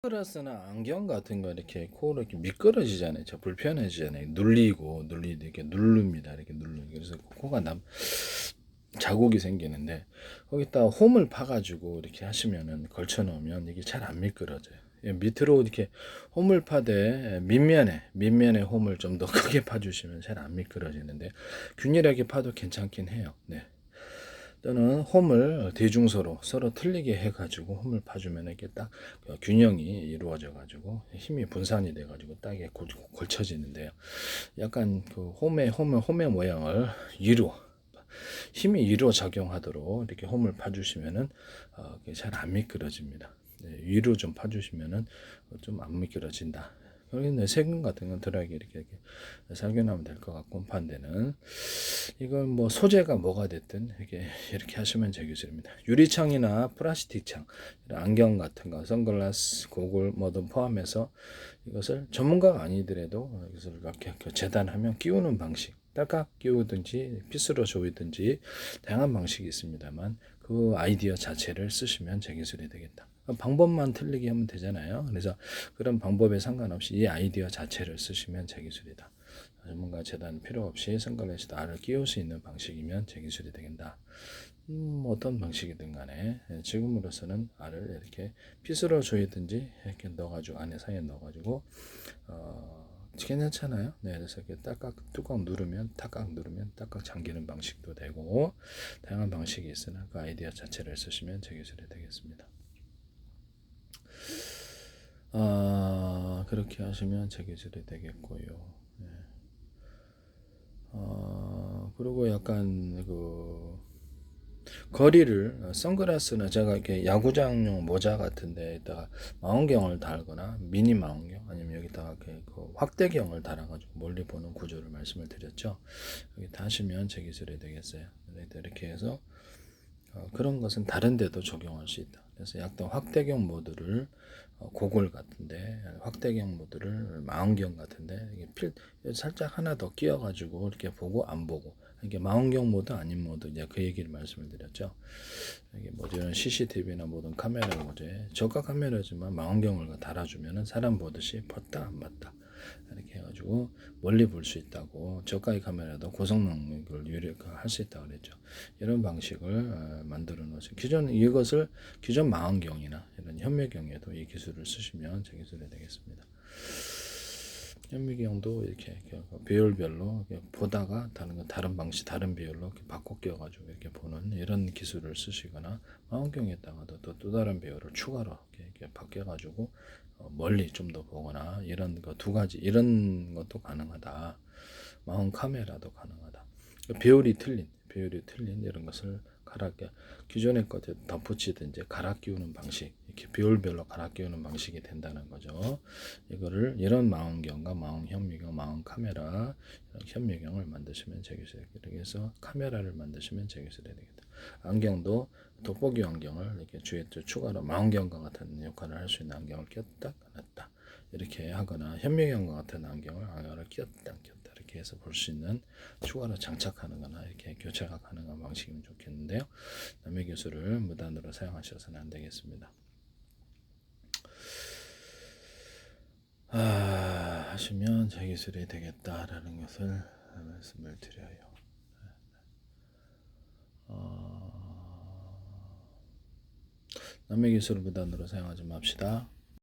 선글라스나 안경 같은 거 이렇게 코로 이렇게 미끄러지잖아요. 저 불편해지잖아요. 눌리고 이렇게 누릅니다. 이렇게 누르고 그래서 코가 자국이 생기는데 거기다 홈을 파가지고 이렇게 하시면은 걸쳐 놓으면 이게 잘 안 미끄러져요. 예, 밑으로 이렇게 홈을 파되 밑면에 홈을 좀 더 크게 파주시면 잘 안 미끄러지는데 균일하게 파도 괜찮긴 해요. 네. 또는 홈을 대중서로 서로 틀리게 해가지고 홈을 파주면 이렇게 딱 균형이 이루어져 가지고 힘이 분산이 돼 가지고 딱에 걸쳐지는데요. 약간 그 홈의 모양을 위로 힘이 위로 작용하도록 이렇게 홈을 파주시면은 잘 안 미끄러집니다. 네, 위로 좀 파주시면은 좀 안 미끄러진다. 여기는 세균 같은 건 덜하게 이렇게 살균하면 될 것 같고 홈판대는 이건 뭐 소재가 뭐가 됐든 이렇게 하시면 되겠습니다. 유리창이나 플라스틱 창, 안경 같은 거, 선글라스, 고글 뭐든 포함해서 이것을 전문가가 아니더라도 이것을 이렇게 재단하면 끼우는 방식, 딸깍 끼우든지 피스로 조이든지 다양한 방식이 있습니다만 그 아이디어 자체를 쓰시면 제 기술이 되겠다. 방법만 틀리게 하면 되잖아요. 그래서 그런 방법에 상관없이 이 아이디어 자체를 쓰시면 제 기술이다. 전문가 재단 필요 없이 선글라스에 알을 끼울 수 있는 방식이면 제 기술이 되겠다. 어떤 방식이든 간에 지금으로서는 알을 이렇게 핏으로 조이든지 이렇게 넣어가지고 안에 사이에 넣어가지고 괜찮잖아요. 네, 그래서 이렇게 딱딱 뚜껑 누르면 딱딱 잠기는 방식도 되고 다양한 방식이 있으나 그 아이디어 자체를 쓰시면 제 기술이 되겠습니다. 그렇게 하시면 제 기술이 되겠고요. 네. 그리고 약간 거리를 선글라스나 제가 이렇게 야구장용 모자 같은 데에다가 망원경을 달거나 미니 망원경 아니면 여기다가 이렇게 그 확대경을 달아가지고 멀리 보는 구조를 말씀을 드렸죠. 여기 다시면 제 기술이 되겠어요. 이렇게 해서 그런 것은 다른 데도 적용할 수 있다. 그래서 약간 확대경 모드를 고글 같은데 확대경 모드를 망원경 같은데 이게 살짝 하나 더 끼워가지고 이렇게 보고 안 보고 이게 망원경 모드 아닌 모드 이제 그 얘기를 말씀을 드렸죠. 이게 뭐든 CCTV나 모든 카메라 모드에 저가 카메라지만 망원경을 달아주면은 사람 보듯이 봤다 안 봤다 이렇게 해가지고 멀리 볼 수 있다고 저가의 카메라도 고성능을 유력할 수 있다고 그랬죠. 이런 방식을 만들어 놓으세요. 기존 망원경이나 이런 현미경에도 이 기술을 쓰시면 제 기술이 되겠습니다. 현미경도 이렇게 배열별로 보다가 다른 방식, 다른 배열로 바꿔 끼워가지고 이렇게 보는 이런 기술을 쓰시거나 망원경에다가도 또 다른 배열을 추가로 이렇게 바뀌어가지고 멀리 좀 더 보거나 이런 거 두 가지 이런 것도 가능하다. 망원 카메라도 가능하다. 배열이 틀린 이런 것을 기존의 것에 덧붙이든지 갈아 끼우는 방식, 이렇게 배열별로 갈아 끼우는 방식이 된다는 거죠. 이런 망원경과 현미경, 망원 카메라, 현미경을 만드시면 제기술이 그래서 카메라를 만드시면 제기술이 되겠다. 안경도 돋보기 안경을 이렇게 주에 추가로 망원경과 같은 역할을 할 수 있는 안경을 꼈다 놨다 이렇게 하거나 현미경과 같은 안경을 꼈다 이렇게 해서 볼 수 있는 추가로 장착하는 거나 이렇게 교체가 가능한 방식이면 좋겠는데요. 남의 기술을 무단으로 사용하셔서는 안 되겠습니다. 하시면 제 기술이 되겠다라는 것을 말씀을 드려요. 남의 기술을 무단으로 사용하지 맙시다.